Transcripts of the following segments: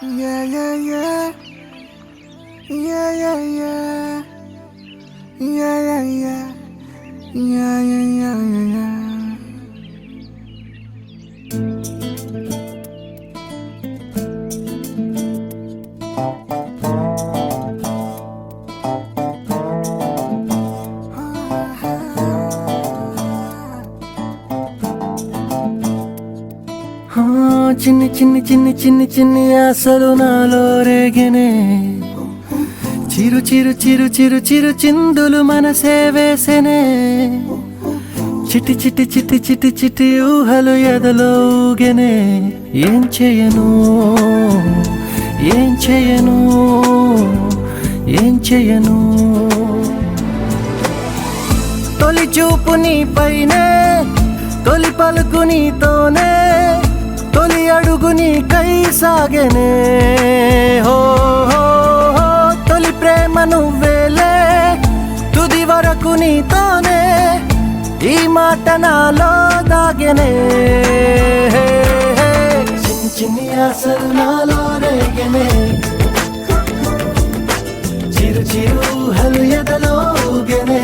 Yeah, yeah, yeah. Yeah, yeah, yeah. Yeah, yeah, yeah. Yeah, yeah, yeah, yeah, yeah. చిన్ని చిన్ని చిన్ని చిన్ని చిన్ని ఆశలు నాలో రేగనే చిరు చిరు చిరు చిరు చిరు చిందులు మనసే వేసెనే చిటి చిటి చిటి చిటి చిటి ఊహలు ఎదలో ఊగెనే ఏం చేయను ఏం చేయను ఏం చేయను తొలి చూపు నీ పైనే తొలి పలుకు నీతోనే తొలి అడుగు నీకై సాగెనే హో హో హో తొలి ప్రేమ నువ్వేలే తుది వరకు నీతోనే ఈ మాట నాలో దాగెనే చిన్ని చిన్ని ఆశలు నాలో రేగెనే చిరు చిరు ఊహలు ఎదలో ఊగెనే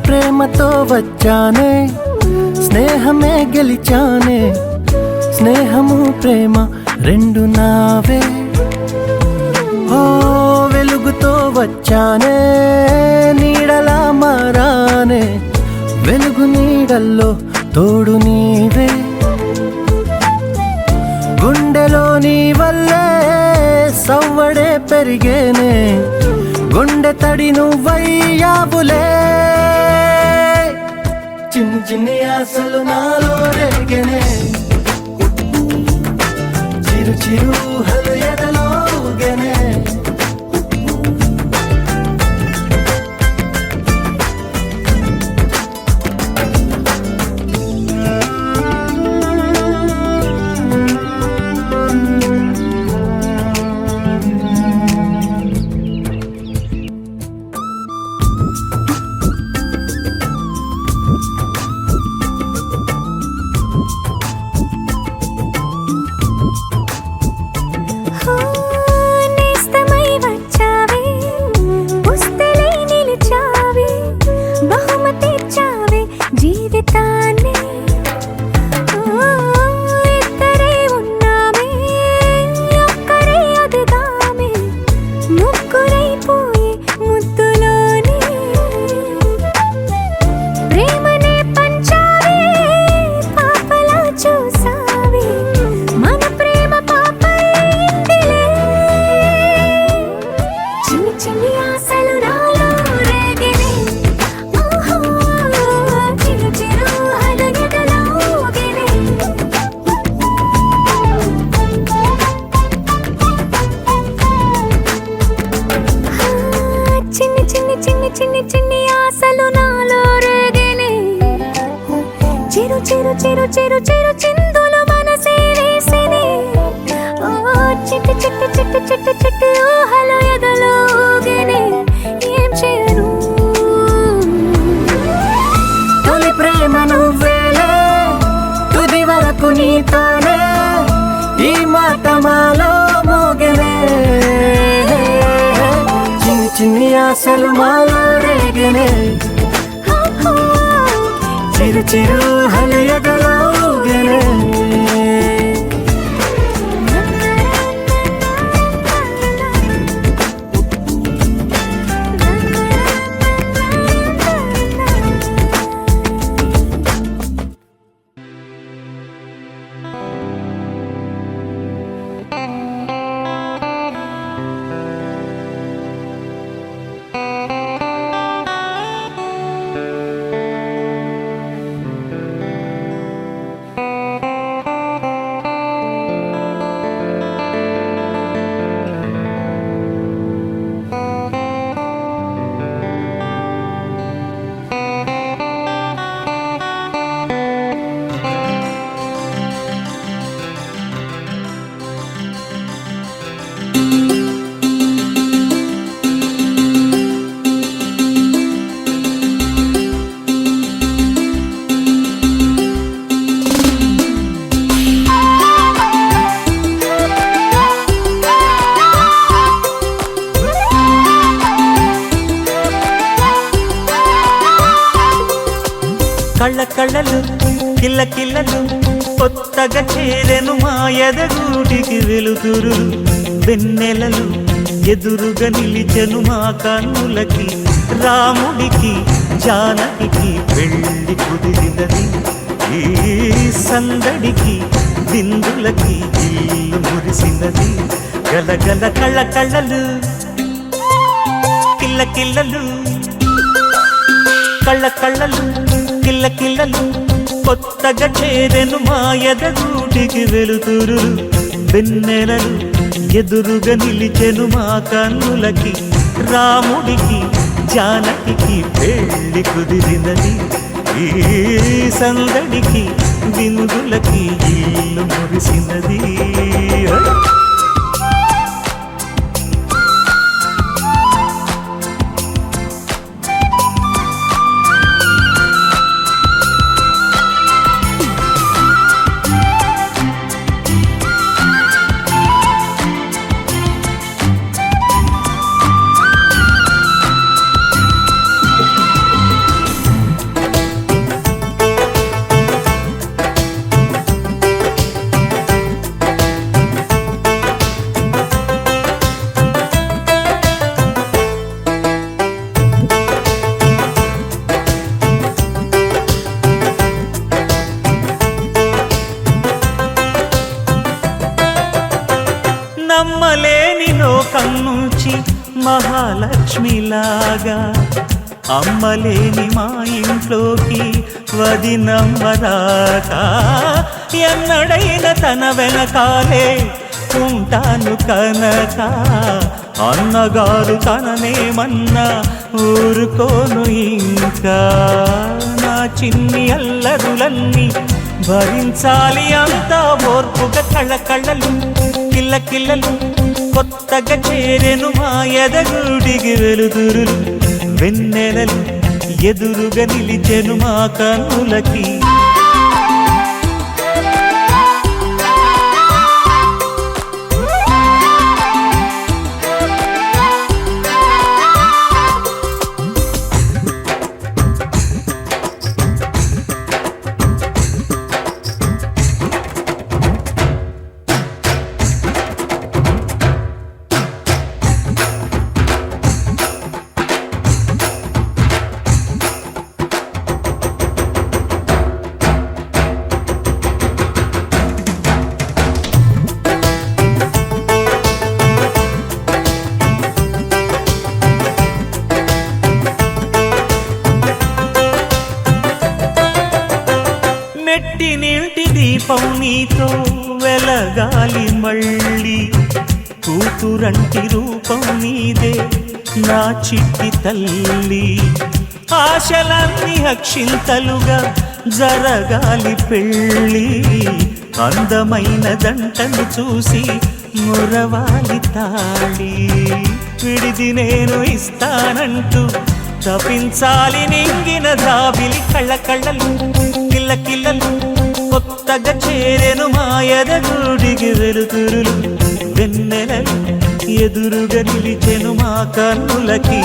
ప్రేమతో వచ్చానే స్నేహమే గెలిచానే స్నేహము ప్రేమ రెండు నావే ఓ వెలుగుతో వచ్చానే నీడలా మారానే వెలుగు నీడల్లో తోడు నీవే గుండెలో నీ వల్లే సవ్వడే పెరిగేనే గుండె తడి నువ్వయ్యావులే చిన్ని చిన్ని ఆశలు నాలో రేగెనే చిరు చిరు ఊహలు ఎదలో ఊగెనే చిన్ని చిన్ని ఆశలు నాలో రేగెనే చిరు చిరు చిరు చిరు చిరు చిందులు మనసే వేసెనే చిట్టి చిట్టి చిట్టి చిట్టి చిట్టి ఊహలు ఎదలో ఊగెనే ఏం చేయను తొలి ప్రేమ నువ్వేలే తుది వరకు నీతోనే ఈ మాట మాలో మోగెనే చిన్ని ఆశలు మాలో రేగెనే చిరు చిరు ఊహలు ఎదలో ఊగెనే కళ్ళ కళ్ళలు కిల్ల కిల్లలు కొత్తగా చేరెను మా ఎదగూటికి వెలుతురు వెన్నెలలు ఎదురుగా నిలిచెను మా కన్నులకి రాముడికి జానకి పెళ్ళి కుదిరినది ఈ సందడికి విందులకి ఇల్లు మురిసినది గలగల కళ్ళ కళ్ళలు కిల్ల కిల్లలు కళ్ళ కళ్ళలు కిల్ల కిల్లలు కొత్తగా చేరెను మా ఎదగూటికి వెలుతురు వెన్నెలలు ఎదురుగా నిలిచెను మా కన్నులకి రాముడికి జానకి పెళ్ళి కుదిరినది ఈ సందడికి విందులకి ఇల్లు మురిసినది నమ్మలేని లోకం నుంచి మహాలక్ష్మిలాగా అమ్మలేని మా ఇంట్లోకి వదినమ్మరాక ఎన్నడైన తన వెనకాలే ఉంటాను కనక అన్నగారు తననేమన్నా ఊరుకోను ఇంకా నా చిన్ని అల్లరులన్నీ భరించాలి అంతా ఓర్పుగా కళ్ళ కళ్ళలు కిల్ల కిల్లలు కొత్తగా చేరెను మా ఎదగూడికి వెలుతురులు వెన్నెలలు ఎదురుగా నిలిచెను మా కన్నులకి నెట్టి నీటి దీపం నీతో వెలగాలి మళ్ళీ కూతురంటి రూపం నీదే నా చిట్టి తల్లి ఆశలన్నీ అక్షింతలుగా జరగాలి పెళ్ళి అందమైన దంటను చూసి మురవాలి తాళి విడిది నేను ఇస్తానంటూ తపించాలి నింగిన దావిలి కళ్ళ కళ్ళలు కిల్ల కిల్లలు కొత్తగా చేరెను మా ఎదగూడికి వెలుతురులు వెన్నెలలు ఎదురుగా నిలిచెను మా కన్నులకి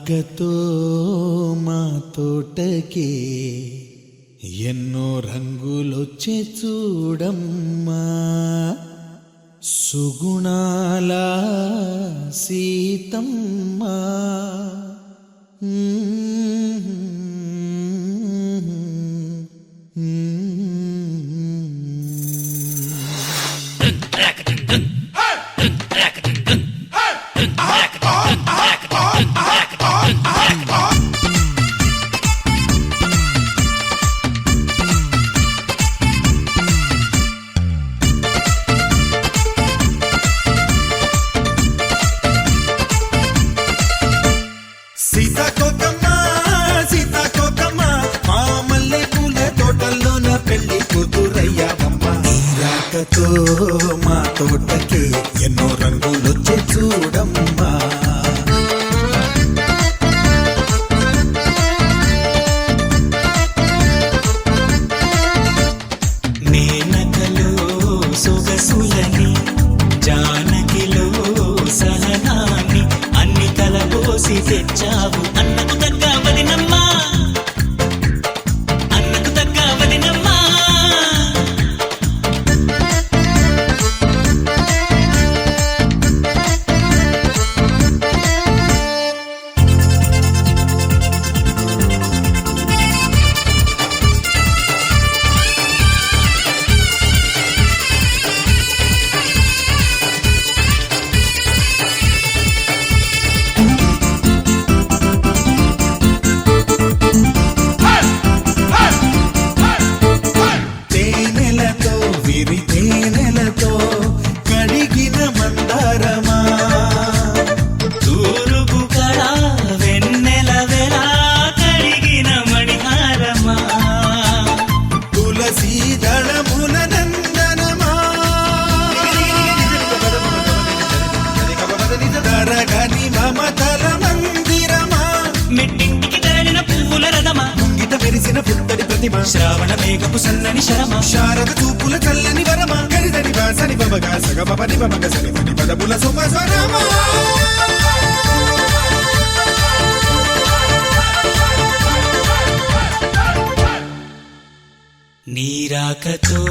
రాకతో మా తోటకే ఎన్నో రంగులొచ్చే చూడమ్మా, సుగుణాల సీతమ్మా. సీతాకోకమ్మ సీతాకోకమ్మ మా మల్లె పూల తోటల్లోన పెళ్లి కూతురయ్యావమ్మ. నీ రాకతో మా తోటకి ఎన్నో రంగులొచ్చే చూడమ్మా. మేనకలో సొగసులని జానకిలో సహనాన్ని అన్ని కలబోసి తెచ్చావు. అన్నకు తగ్గ వదినమ్మా, అన్నకు తగ్గ వదినమ్మా. తేనెలతో విరి తేనెలతో కడిగిన మందారమా, తూరుపు కళ వెన్నెల వెలా కడిగిన మణిహారమా, తులసీ దళముల నందనమా, తరగని మమతల మందిరమా, మెట్టింటికి తరలిన పువ్వుల రథమా, ముంగిట మెరిసిన పుత్తడి ప్రతిమ, శ్రావణ మేఘపు సన్నని శరమా, శారద చూపుల చల్లని వరమా, గరిదని వాసని బబగా సగ బబని బమగ సని పని పదముల సుమస్వరమా. నీ రాకతో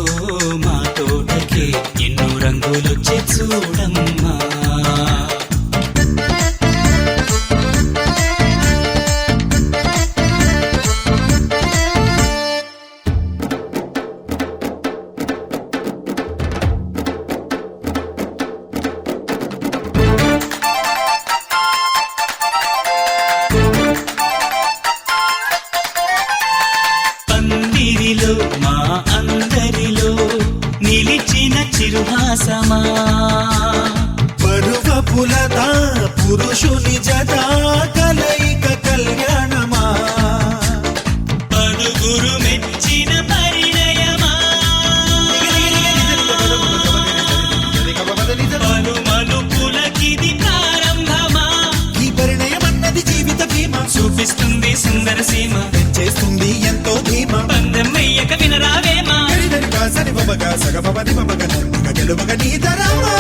మా తోటకే ఎన్నో రంగులొచ్చే చూడమ్మా. పందిరిలో మా అందరిలో నిలిచిన చిరుహాసమా, పరువపులత పురుషుని జత కలయిక కళ్యాణమా, పలుగురు మెచ్చిన పరిణయమా, పలు మలుపులకిది ప్రారంభమా. ఈ పరిణయమన్నది జీవిత బీమా, చూపిస్తుంది సుందర సీమ, చేస్తుంది ఎంతో ధీమా, బంధం వెయ్యక వినరావేమా. గరిదని వాసని బబగా సగ బబని బమగ నన్నుగ గెలువగ నీదరమా.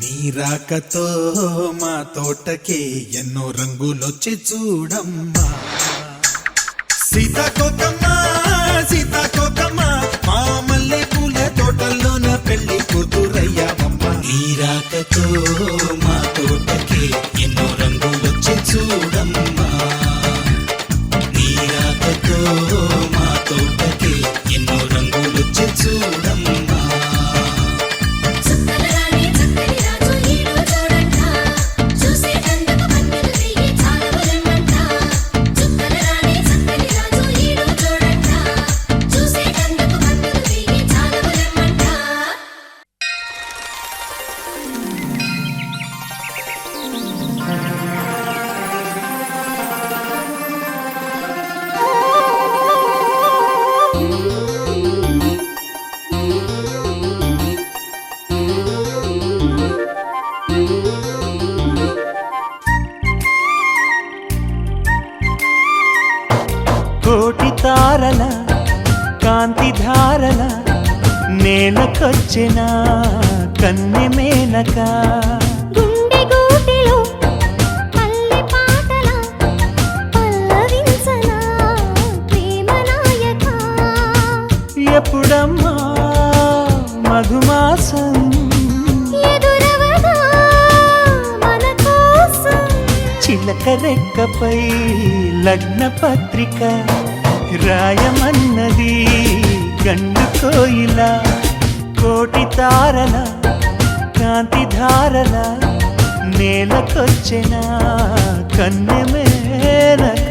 నీ రాకతో మా తోటకే ఎన్నో రంగులొచ్చి చూడమ్మా. సీతాకోకమ్మ సీతాకోకమ్మ మా మల్లె పూల తోటల్లోన పెళ్లి కూతురయ్యావమ్మ. నీ రాకతో మా తోటకే ఎన్నో రంగులొచ్చే చూడమ్మా. నీ రాకతో మా తోటకే ఎన్నో రంగులొచ్చే చూడమ్మా. చుక్కలరాని చక్కని రాజు ఈడో చూడంట, చూసేటందుకు కన్నులు వెయ్యి చాలవలెనంట. చుక్కలరాని చక్కని రాజు ఈడో చూడంట, చూసేటందుకు కన్నులు వెయ్యి చాలవలెనంట. కోటి తారల కాంతి ధారల నేలకొచ్చిన కన్నె మేనక గుండె గూటిలో పల్లె పాటల పల్లవించన ప్రేమ నాయక ఎప్పుడమ్మా మధుమాసం ఎదురవదా మన కోసం చిలక రెక్కపై లగ్న పత్రిక రాయమన్నది గండు కోయిల కోటి తారల కాంతి ధారల నేలకొచ్చిన కన్నె మేనక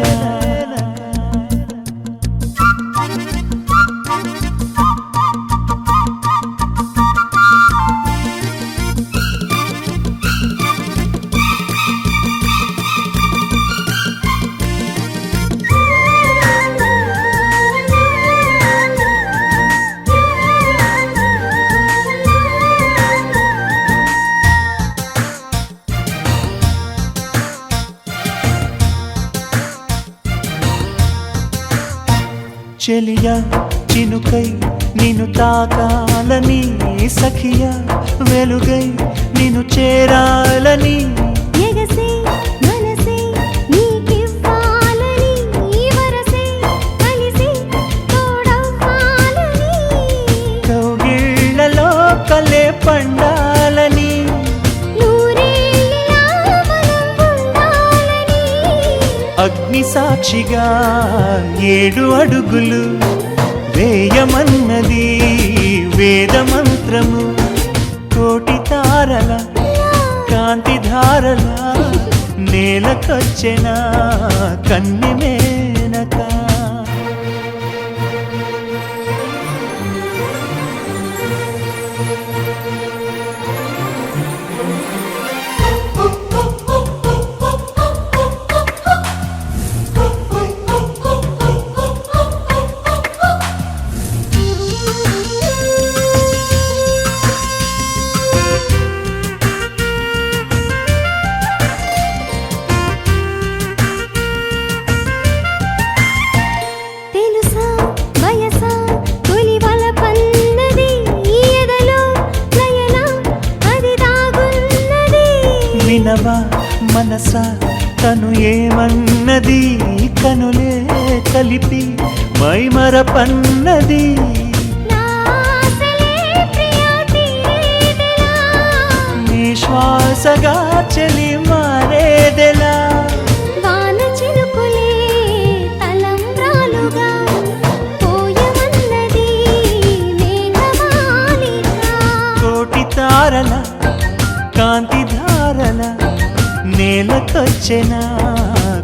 చెలియా చినుకై నిన్ను తాకాలని సఖియా వెలుగై నిన్ను చేరాలని ఎగసే మనసే నీకివ్వాలని వరసే కలిసి తోడవ్వాలని కౌగిళ్లలో కలే పండాలని నూరేళ్ళ మనం ఉండాలని అగ్ని సాక్షిగా 7 అడుగులు వేయమన్నది వేద మంత్రము కోటి తారల కాంతి ధారల నేలకొచ్చిన కన్నె మేనక తెలుసా వయసా తొలివల పన్నది ఎదలో లయన అది దాగున్నది వినవా మనసా తను ఏమన్నది కనులే కలిపి మైమరపన్నది నా ఆశలే ప్రియ తీరేదెలా నీ శ్వాసగా చెలి మారేదెలా వాన చినుకులే తలంబ్రాలుగా పోయమన్నది మేఘమాలిక కోటి తారల కాంతి ధారల నేలకొచ్చిన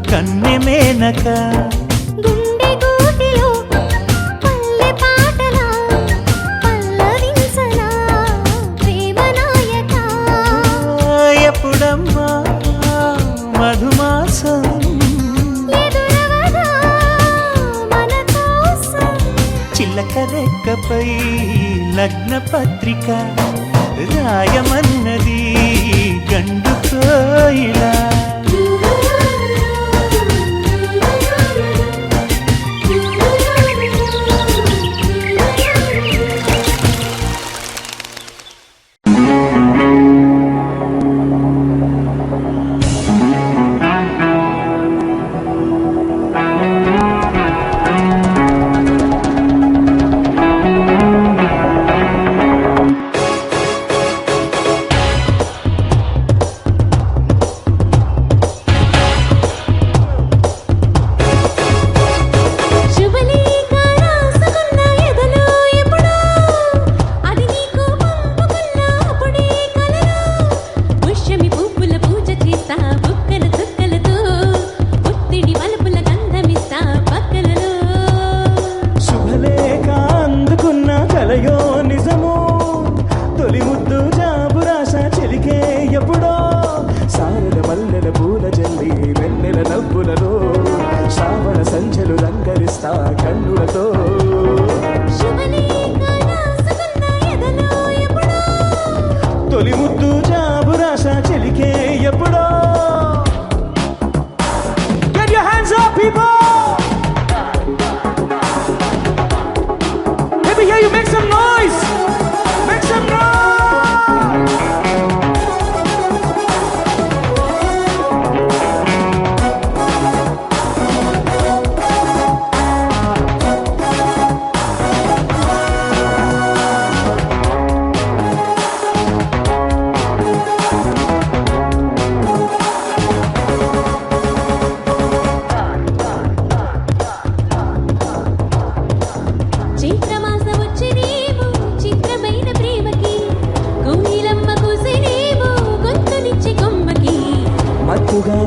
కన్నె మేనక గుండె గూటిలో పల్లె పాటల పల్లవించన ప్రేమ నాయక ఎప్పుడమ్మా మధుమాసం ఎదురవదా మన కోసం చిలక రెక్కపై లగ్న పత్రిక రాయమన్నది గండు కోయిలా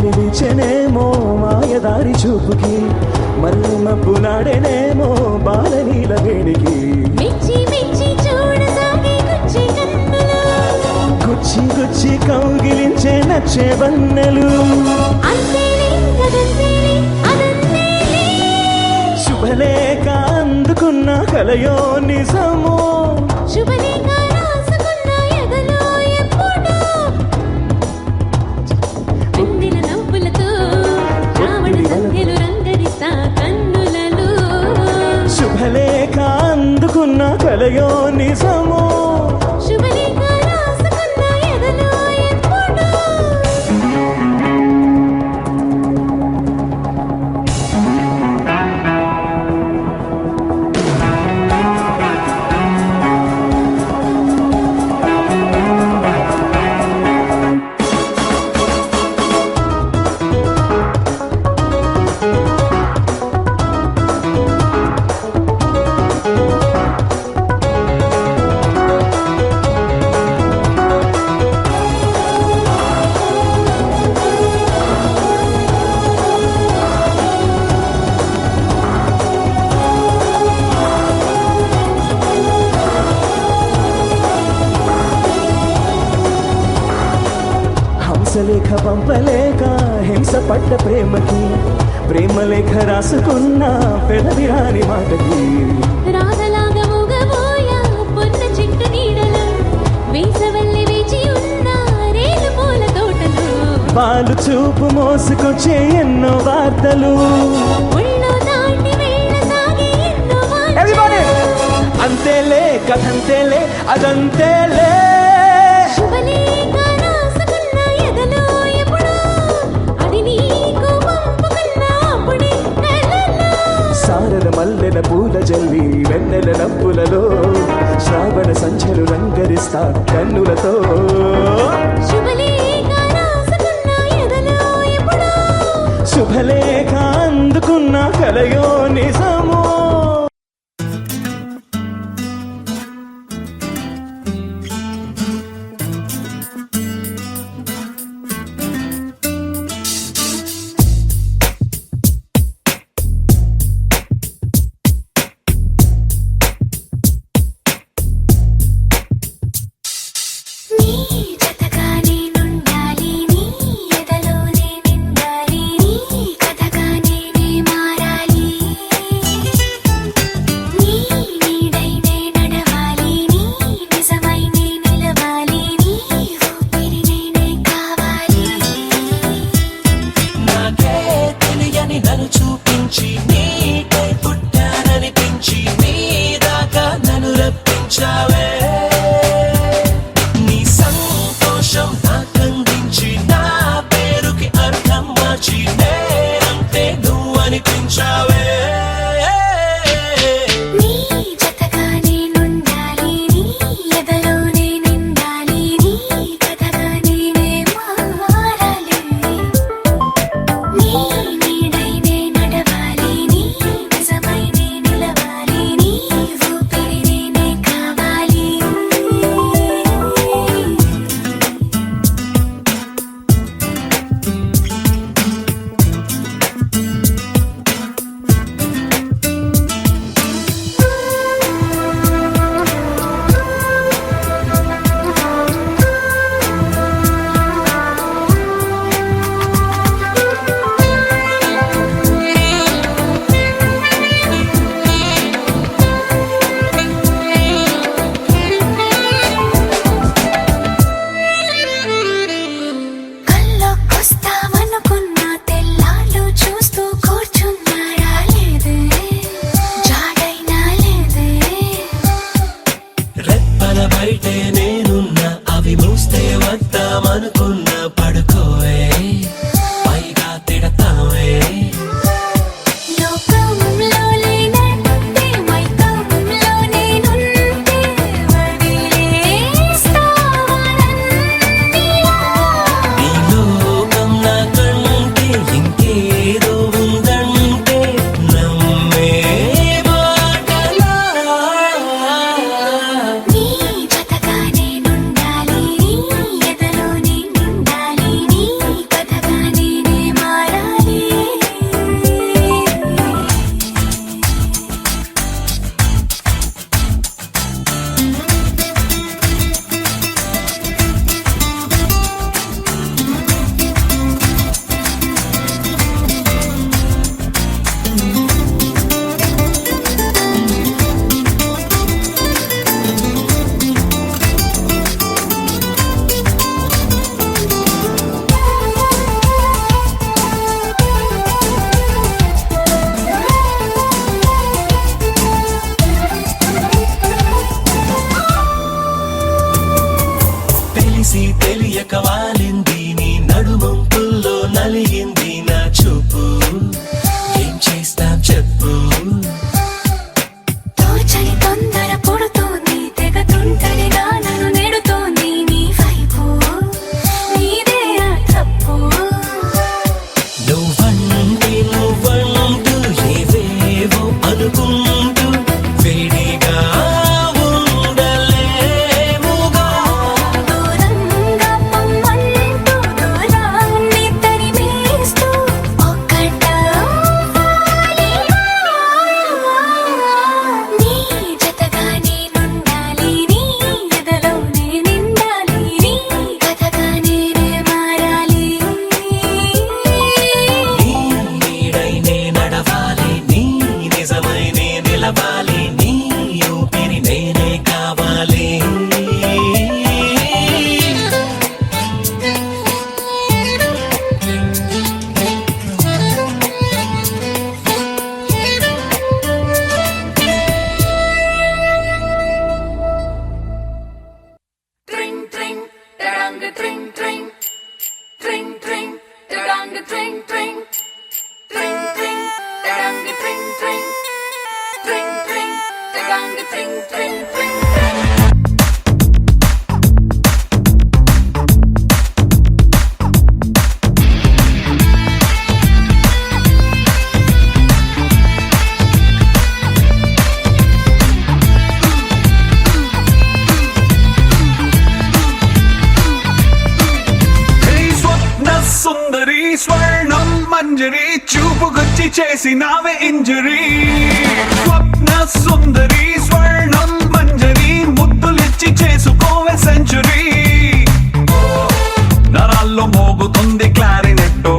గాలి వీచెనేమో మాయదారి చూపుకి మళ్ళీ మబ్బు నాడేనేమో బాలనీల వేడికి మెచ్చి మెచ్చి చూడసాగే గుచ్చి కన్నులు గుచ్చి గుచ్చి కౌగిలించే నచ్చే వన్నెలు అంతేలే కదంతేలే అదంతేలే శుభలేఖ అందుకున్న కలయో నిజమో శుభలేఖ రాసుకున్న ఎదలో ఎప్పుడో వెన్నెల నవ్వులతో రావణ సంధ్యలు రంగరిస్తా కన్నులలో శుభలేఖ అందుకున్న కలయో నిజమో శుభలేఖ రాసుకున్న ఎదలో ఎప్పుడో హంసలేఖ పంపలేక హింస పడ్డ ప్రేమకి ప్రేమలేఖ రాసుకున్న పెదవిరాని మాటకి రాగలాగా మూగబోయా పొన్న చెట్టు నీడలో వేసవల్లి వేచి ఉన్న రేలు పూల తోటలో వాళ్ళు చూపు మోసుకొచ్చే ఎన్నో వార్తలు ఒళ్ళో దాటి వెళ్ళసాగే ఎన్నో మాటలు. అంతేలే కథంతేలే అదంతేలే శుభలేఖ రాసుకున్న ఎదలో ఎప్పుడో అది నీకు పంపుకున్న అప్పుడే నెలలో. సారల మల్లెల పూల జల్లి వెన్నెల నవ్వులలో శ్రావణ సంధ్యలు రంగరిస్తా కన్నులతో శుభలేఖ రాసుకున్న ఎదలో ఎప్పుడో శుభలేఖ అందుకున్న కలయో నిజమో నీ జతగా నేనుండాలి నీ ఎదలోనే నిండాలి నీ కథగా నేనే మారాలి నీ నీడైనే నడవాలి నీ నిజమై నే నిలవాలి నీ ఊపిరి నేనే కావాలి నాకే తెలియని నన్ను చూపించి నీకై పుట్టాననిపించి నీ దాకా నన్ను రప్పించావే నీ సంతోషం నాకందించి నా పేరుకి అర్థం మార్చి నేనంతే నువ్వు అనిపించావే నీ జతగా నేనుండాలి నీ ఎదలోనే నిండాలి నీ కథగా నేనే మారాలి నీ నీడైనే నడవాలి నీ నిజమై నే నిలవాలి నీ ఊపిరి నేనే కావాలి కల్లోకొస్తావనుకున్న తెల్లాళ్ళు చూస్తూ కూర్చున్నాడా లేదే జాడైనా లేదే రెప్పల బయటే నేనున్నా అవి మూస్తే వద్దామనుకున్నా పడుకోవే పైగా తిడతావే లోకంలో లేనంటే మైకంలో నేనుంటే వదిలేస్తావా నన్నిలా? ఈ లోకం నాకంటే ఇంకేదో ఉందంటే నమ్మే మాటలా నీ జతగా నేనుండాలి నీ ఎదలోనే నిండాలి చిలక వాలింది నీ నడుమంపుల్లో నలిగింది నా చూపు ఏం చేస్తాం చెప్పు తోచని తొందర పుడుతోంది తెగ తుంటరిగా నన్ను నెడుతోంది నీ వైపు నీదే ఆ తప్పు నువ్వంటూ ఏవేవో అనుకుంటూ వేడిగా ఉండలేముగా దూరంగా పొమ్మంటూ దూరాన్ని తరిమేస్తూ నీ జతగా నేనుండాలి నీ ఎదలోనే నిండాలి నీ కథగా నేనే మారాలి నీ నీడై నే నడవాలి నీ నిజమై నే నిలవాలి నీ ఊపిరి నేనే కావాలి Tring tring, taranga tring tring, tring tring, taranga tring tring, tring tring, taranga tring tring, tring tring, taranga tring tring tring tring. స్వప్న సుందరి స్వర్ణం మంజరి చూపుకొచ్చి చేసినావే ఇంజరీ స్వప్న సుందరి స్వర్ణం మంజరి ముద్దులిచ్చి చేసుకోవే సెంచురీ నరాల్లో మోగుతుంది క్లారినెట్టు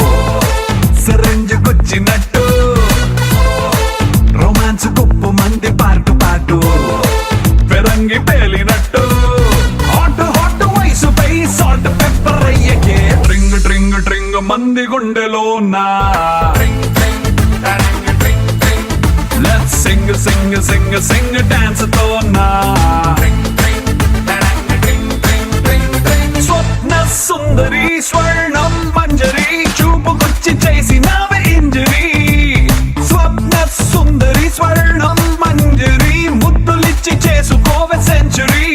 సిరంజుకొచ్చినట్టు రొమాన్స్ కుప్పు మంది పాటు పాటు పెరంగి పేలినట్టు హాట్ హాట్ వయసుపై సాల్ట్ పెప్పర్ అయ్యకే ట్రింగ్ ట్రింగ్ ట్రింగ్ మంది గుండెలో నా let's sing sing sing sing dance తో నా స్వప్న సుందరి స్వర్ణం మంజరి చూపుకొచ్చి చేసినావే ఇంజరీ స్వప్న సుందరి స్వర్ణం మంజరి ముద్దులిచ్చి చేసుకోవే సెంచురీ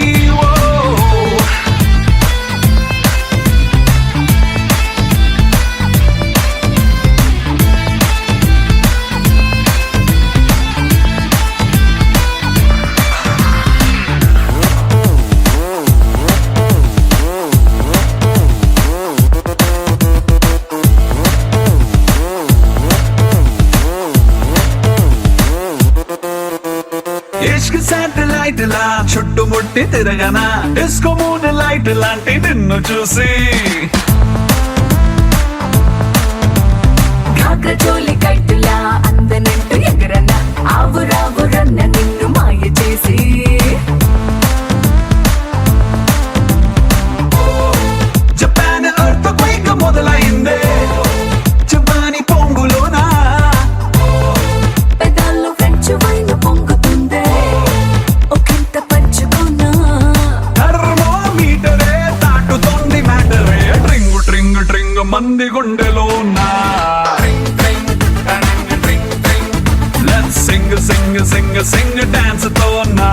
ఇష్క్ శాటిలైట్ లా చుట్టుముట్టి తిరగనా డిస్కో మూన్ లైట్ లాంటి నిన్ను చూసి ఘాగ్ర చోలి కట్టులా అందనంటూ ఎగరన్న ఆవురావురన్న నిన్ను మాయ చేసి జపాన్ ఎర్త్ క్వేక్ మొదలైందే జపాని పొంగులోనా పెదాల్లో ఫ్రెంచ్ వైన్ పొంగుతుందే ఒకంత పంచుకున్నా థర్మోమీటరే దాటుతోంది మ్యాటరే ట్రింగ్ ట్రింగ్ ట్రింగ్ మంది గుండెలోనా let's sing sing sing sing dance తో నా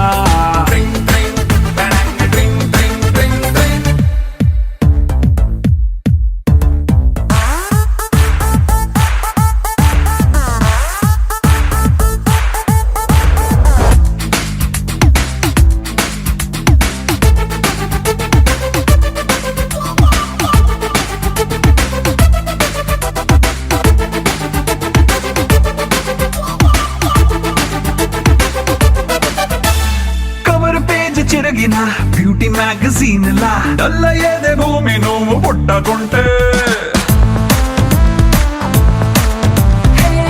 కవర్ పేజ్ చిరగిన బ్యూటీ మ్యాగజైన్ లా డల్ల ఏదే భూమి నువ్వు పుట్టకుంటే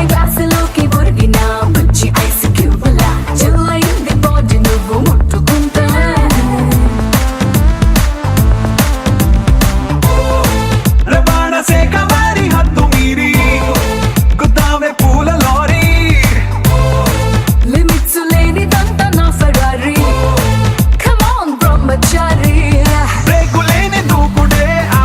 గ్లాసులోకి ఒరిగిన మంచి ఐస్ క్యూబ్లా చిల్లయింది బాడీ నువ్వు ముట్టుకుంటా రవాణా శాఖ వారి హద్దు మీరి గుద్దావే పూల లారీ లిమిట్స్ లేనిదంతా నా Ferrari come on Brahmachari break లేని దూకుడే ఆ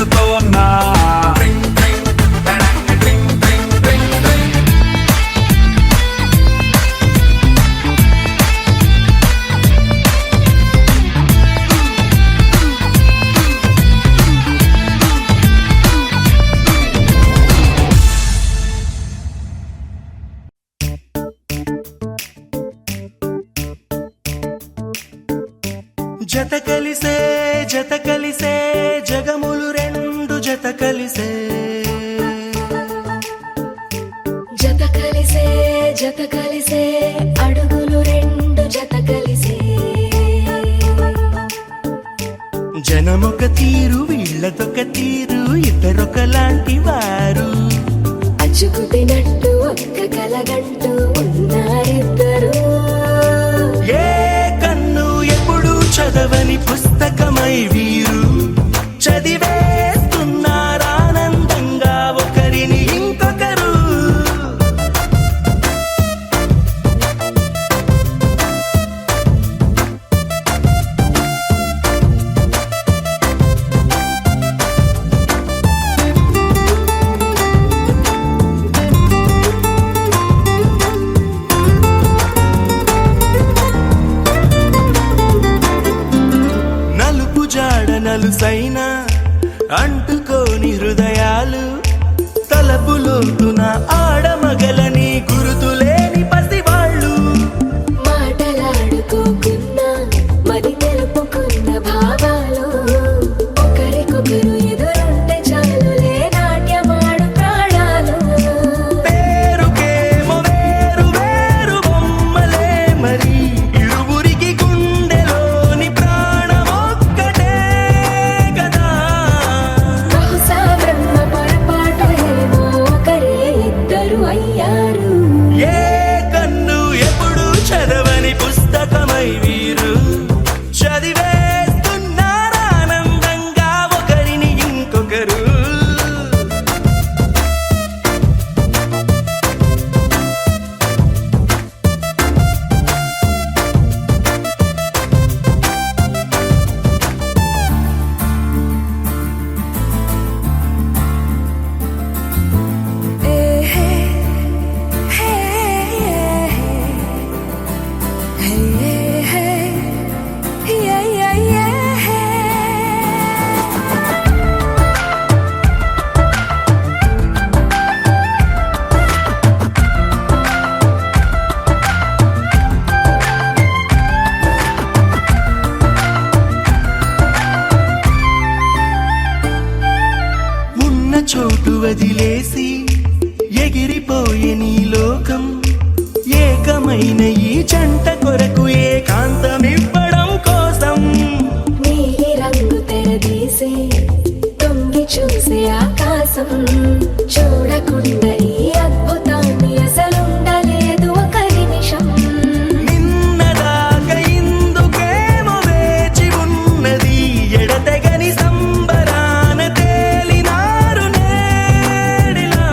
మనసుతోనా జత కలిసే జగములు రెండు జత కలిసే జత కలిసే అడుగులు రెండు జత కలిసే జనమొక తీరు వీళ్ళదొక తీరు ఇద్దరొకలాంటి వారు అచ్చుకుతినట్టు ఒక్క కలగంటూ ఉన్నారిద్దరు ఏ కన్ను ఎప్పుడు చదవని పుస్తకమై వీరు చదివేస్తున్నారానందంగా ఒకరిని ఇంకొకరు నలుపు జాడ నలుసైనా అంటుకోని హృదయాలు తలపులోతున ఆడమగలని గురుతులేని పసివాళ్ళు మాటలాడుకోకున్నా మరి తెలుపుకున్న భావాలు ఒకరికొకరు ఎదురుంటే చాలులే నాట్యమాడు ప్రాణాలు పేరుకేమో వేరు వేరు బొమ్మలే మరి ఇరువురికి గుండెలోని ప్రాణమొక్కటే కదా బహుశా బ్రహ్మ పొరపాటు ఏమో ఒకరే ఇద్దరు అయ్యారు ఏ కన్ను ఎప్పుడు చదవని పుస్తకమై వీరు చదివేస్తున్నారానందంగా ఒకరిని ఇంకొకరు ఉన్న చోటు వదిలేసి ఎగిరిపోయే నీ లోకం ఏకమైన ఈ జంట కొరకు ఏకాంతమివ్వడం కోసం నీలి రంగు తెరదీసే తొంగి చూసే ఆకాశం చూడకుండా ఈ అద్భుతాన్ని అసలుండలేదు ఒక నిమిషం నిన్నదాకా ఇందుకేమో వేచి ఉన్నది ఎడతెగని సంబరాన తేలినారు నేడిలా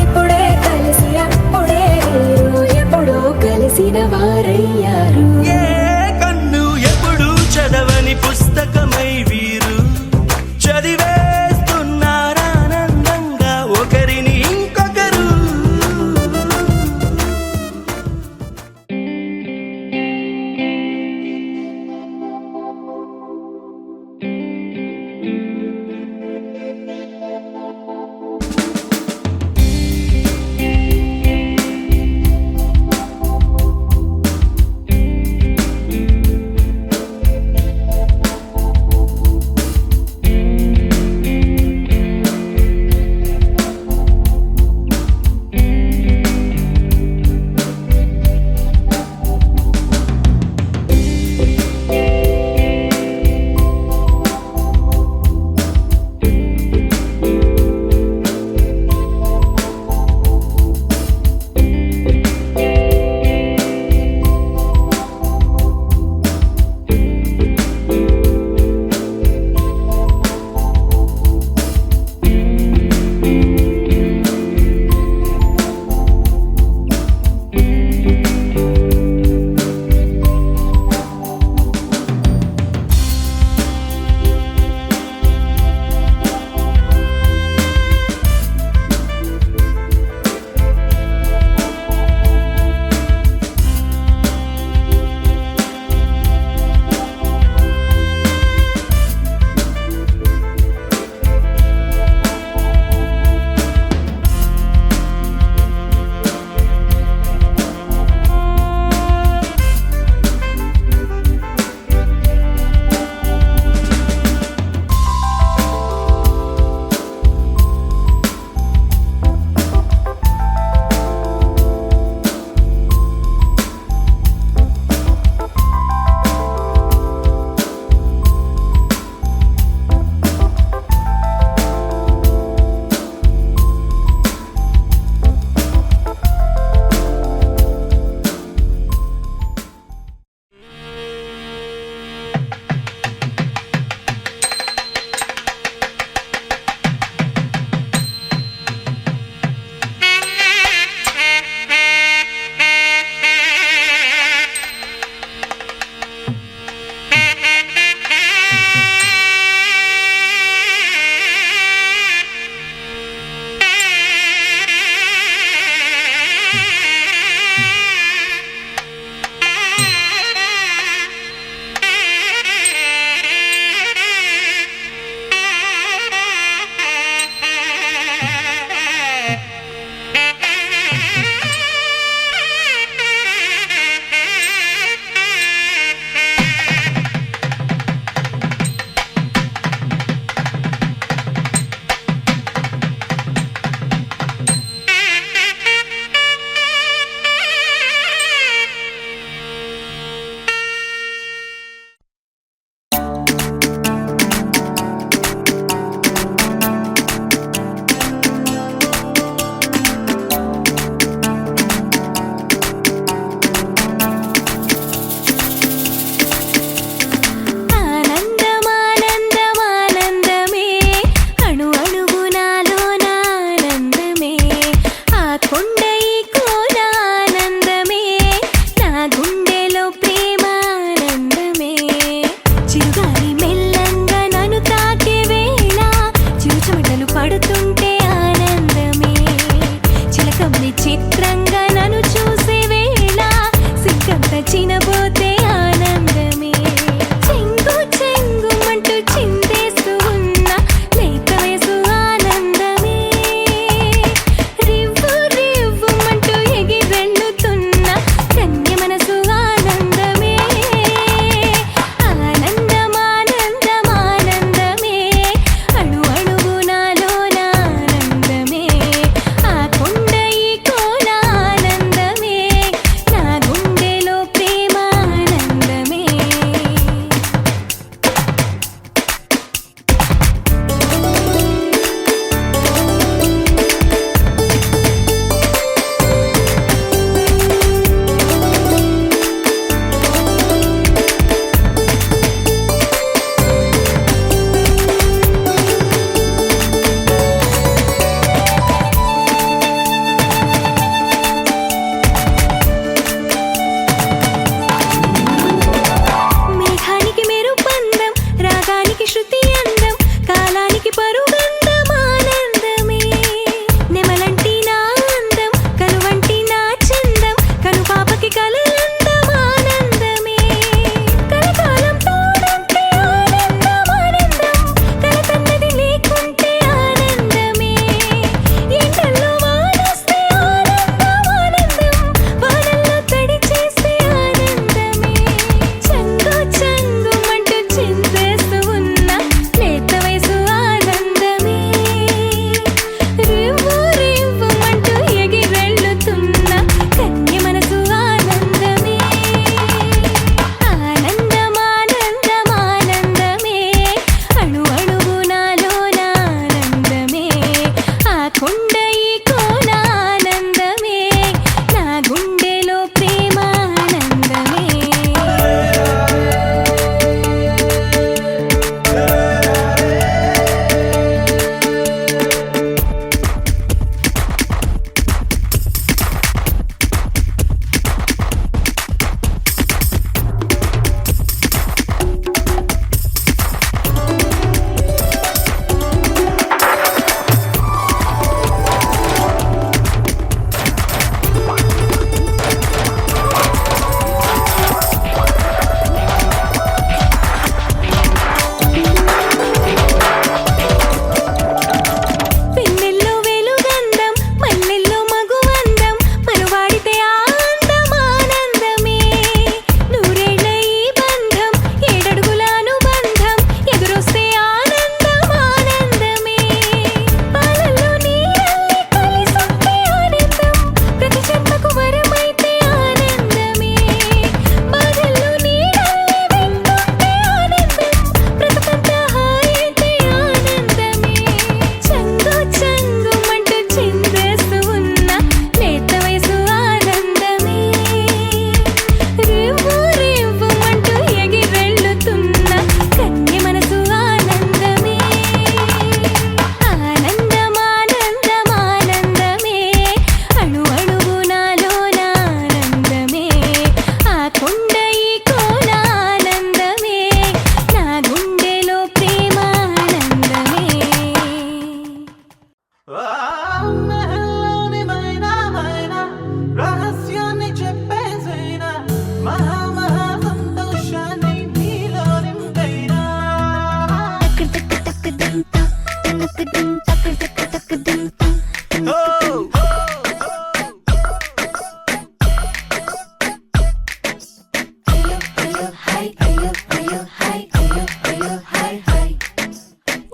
ఇప్పుడే కలిసి అప్పుడే వీరు ఎప్పుడో కలిసిన వారయ్యారు ఏ కన్ను ఎప్పుడు చదవని పుస్తకమై వీరు చదివేస్తున్నారానందంగా ఒకరిని ఇంకొకరు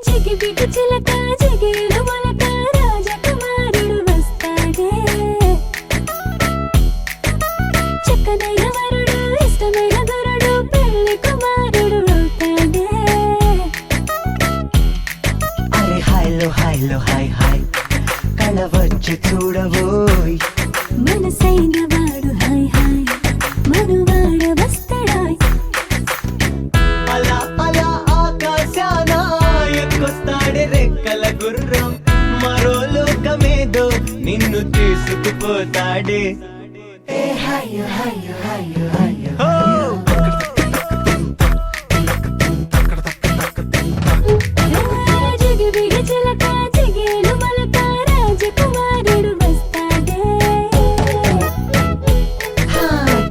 జిగిబిగి చిలక జిగేలు మొలక రాజకుమారుడు వస్తాడే చక్కనైన వరుడు ఇష్టమైన గురుడు పెళ్లి కుమారుడు అవుతాడే అరే హాయ్లో హాయ్లో హాయ్ హాయ్ కళ వచ్చి చూడబోయ్ మనసైన వాడు హాయ్ హాయ్ మనువాడ వస్తాడాయ్ అలా అలా ఆకాశాన ఎక్కొస్తాడే రెక్కల గుర్రం మరో లోకమేదో నిన్ను తీసుకుపోతాడే జిగిబిగి చిలక జిగేలు మొలక రాజకుమారుడు వస్తాడే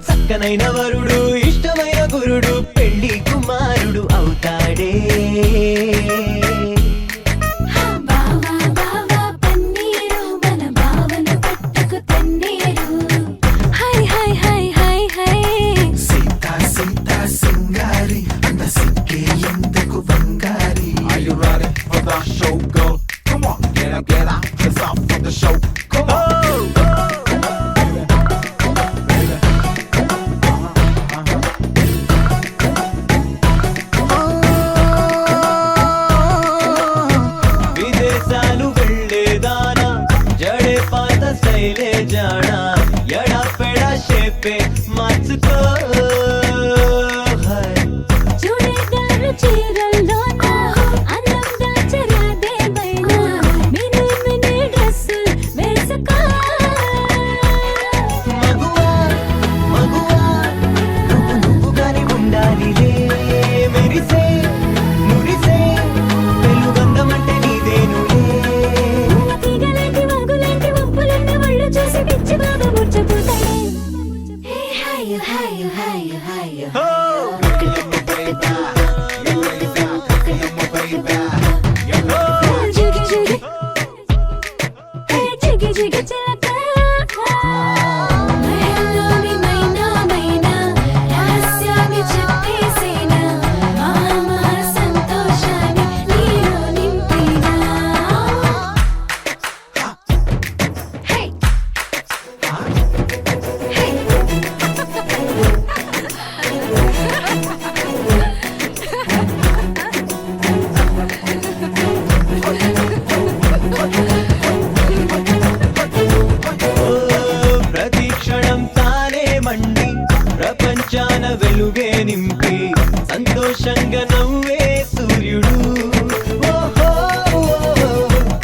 చక్కనైన వరుడు ఇష్టమైన గురుడు పెళ్లి కుమారుడు అవుతాడే బావా బావా పన్నీరు మన బావను పట్టుకు తన్నీరు hi hi hi hi hi Sita Sita సింగారి అంత సిక్కే ఎందుకు బంగారి. Are you ready for the show, girl? Come on, get up, it's off for the show. Come on. విదేశాలు వెళ్ళేదానా జడే పాత శైలే జానా ఎడా పెడా షేపే మార్చుకో చూడేదారు చీరల్లోన అందం దాచరాదే బైన మినీ మినీ డ్రెస్సులు వేసుకో మగువా మగువా నువ్వుగానే ఉండాలిలే మెరిసే మురిసే వెలుగందమంటే నీదేనులే తీగలేంటి వాగులేంటి వంపులున్న ఒళ్ళు చూసి పిచ్చి బాబు ముచ్చపోతాడే హాయ్ హాయ్ హాయ్ హాయ్ జిగి జిగి జిగి జిగి చిలక మహల్లోని మైనా మైనా రహస్యాన్ని చెప్పేసేనా మహా సంతోషాన్ని నీలో నింపినా హే ప్రతి క్షణం తానే మండి ప్రపంచాన వెలుగే నింపి సంతోషంగా నవ్వే సూర్యుడు ఓహో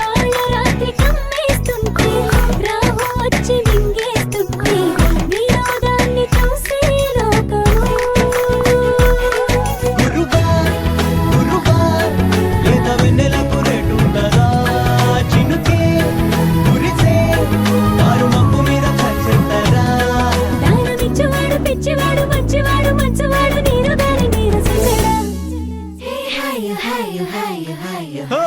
కాళ్ళ రాత్రి కమ్మేస్తుంటే రాహు వచ్చి మింగేస్తుంటే వినోదాన్ని చూసే లోకము గురుగా గురుగా లేత వెన్నెలకు రేటుండదా చినుకే కురిసే వారు మబ్బు మీద ఖర్చెత్తరా దానమిచ్చేవాడు పిచ్చివాడు మంచివాడు మంచివాడు నీరు దాని నీరు చూసేడా హాయ్ హాయ్ హాయ్ హాయ్ ఓ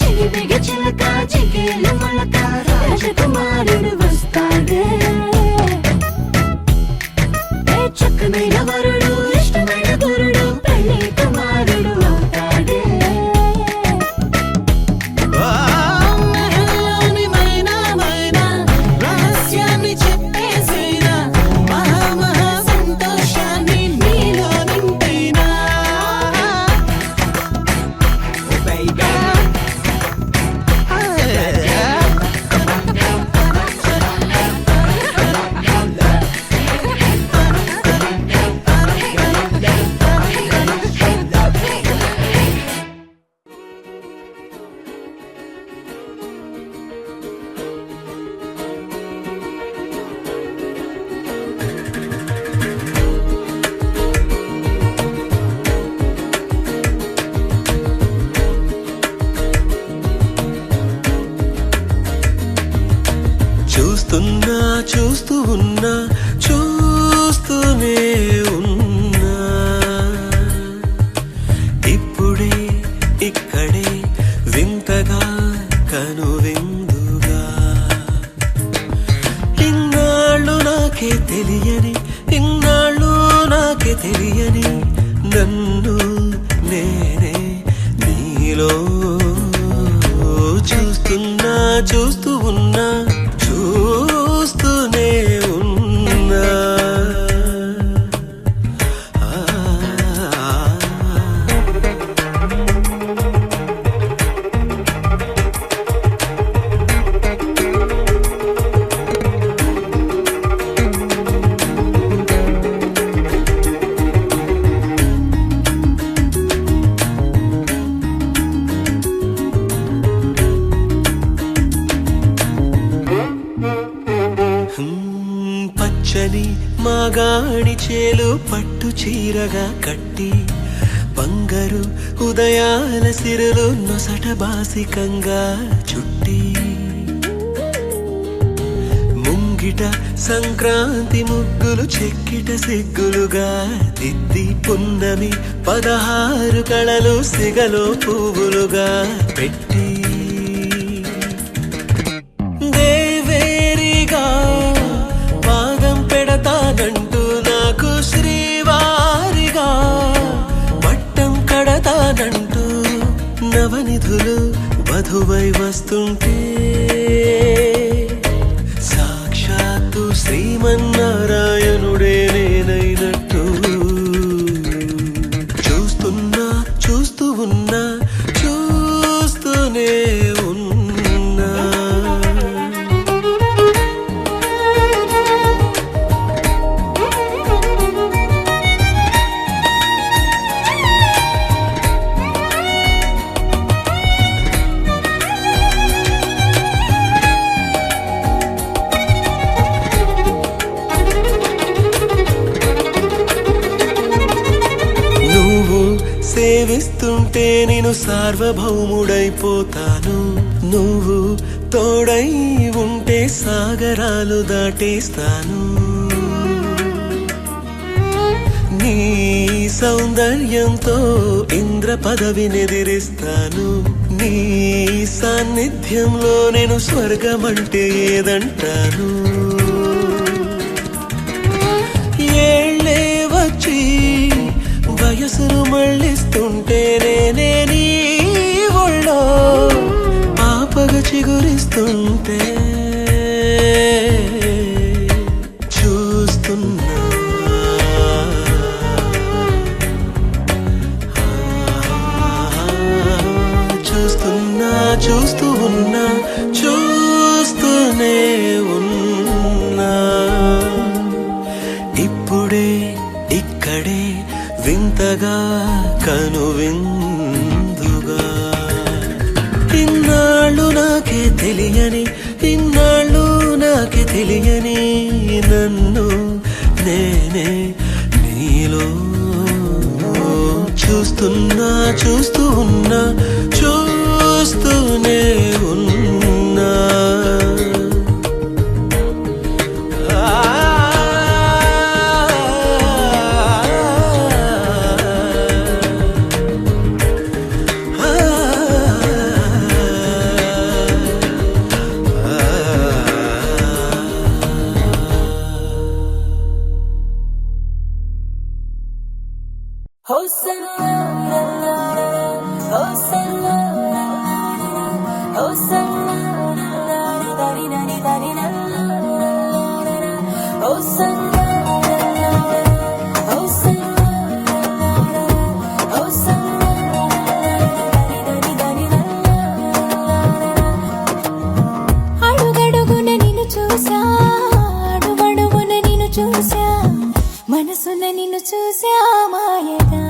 జిగిబిగి చిలక జిగేలు మొలక రాజకుమారుడు వస్తాడే చక్కనైన వరుడు ఇష్టమైన గురుడు పెళ్లి కుమారుడు అవుతాడే మహల్లోని మైనా మైనా రహస్యాన్ని చెప్పేసేనా మహా మహా సంతోషాన్ని నీలో నింపినా చూస్తున్నా చూస్తూ ఉన్నా చూ ఇన్నాళ్ళు నాకే తెలియని నన్ను నేనే నీలో చూస్తున్నా చూస్తూ ఉన్నా చూస్తూనే ఉన్నా పచ్చని మాగాణి చేలు పట్టు చీరగా కట్టి బంగారు ఉదయాల సిరులు నొసట బాసికంగా చుట్టి ముంగిట సంక్రాంతి ముగ్గులు చెక్కిట సిగ్గులుగా దిద్ది పున్నమి 16 కళలు సిగలో పువ్వులుగా పెట్టి పెడతానంటూ నాకు శ్రీవారిగా పట్టం కడతానంటూ నవనిధులు వధువై వస్తుంటే సాక్షాత్తు శ్రీమన్నారాయణుడే నేనైనట్టు చూస్తున్నా చూస్తూ ఉన్నా చూస్తూనే ఉన్నా సేవిస్తుంటే నేను సార్వభౌముడైపోతాను నువ్వు తోడై ఉంటే సాగరాలు దాటేస్తాను నీ సౌందర్యంతో ఇంద్ర పదవినెదిరిస్తాను నీ సాన్నిధ్యంలో నేను స్వర్గమంటే ఏదంటాను ఏళ్ళే వచ్చి వయసును మళ్ళిస్తుంటే నేనే నీ ఒళ్ళో పాపగా చిగురిస్తుంటే చూస్తున్నా చూస్తున్నా చూస్తూ ఉన్నా చూస్తూనే ఉన్నా ఇప్పుడే ఇక్కడే వింతగా కనువిందుగా ఇన్నాళ్ళు నాకే తెలియని ఇన్నాళ్ళు నాకే తెలియని నన్ను నేనే నీలో చూస్తున్నా చూస్తూ ఉన్నా చూస్తూనే ఉన్నా అడుగడుగున నిన్ను చూసా అడుగడుగున నిన్ను చూసా మనసున నిన్ను చూసా మాయగా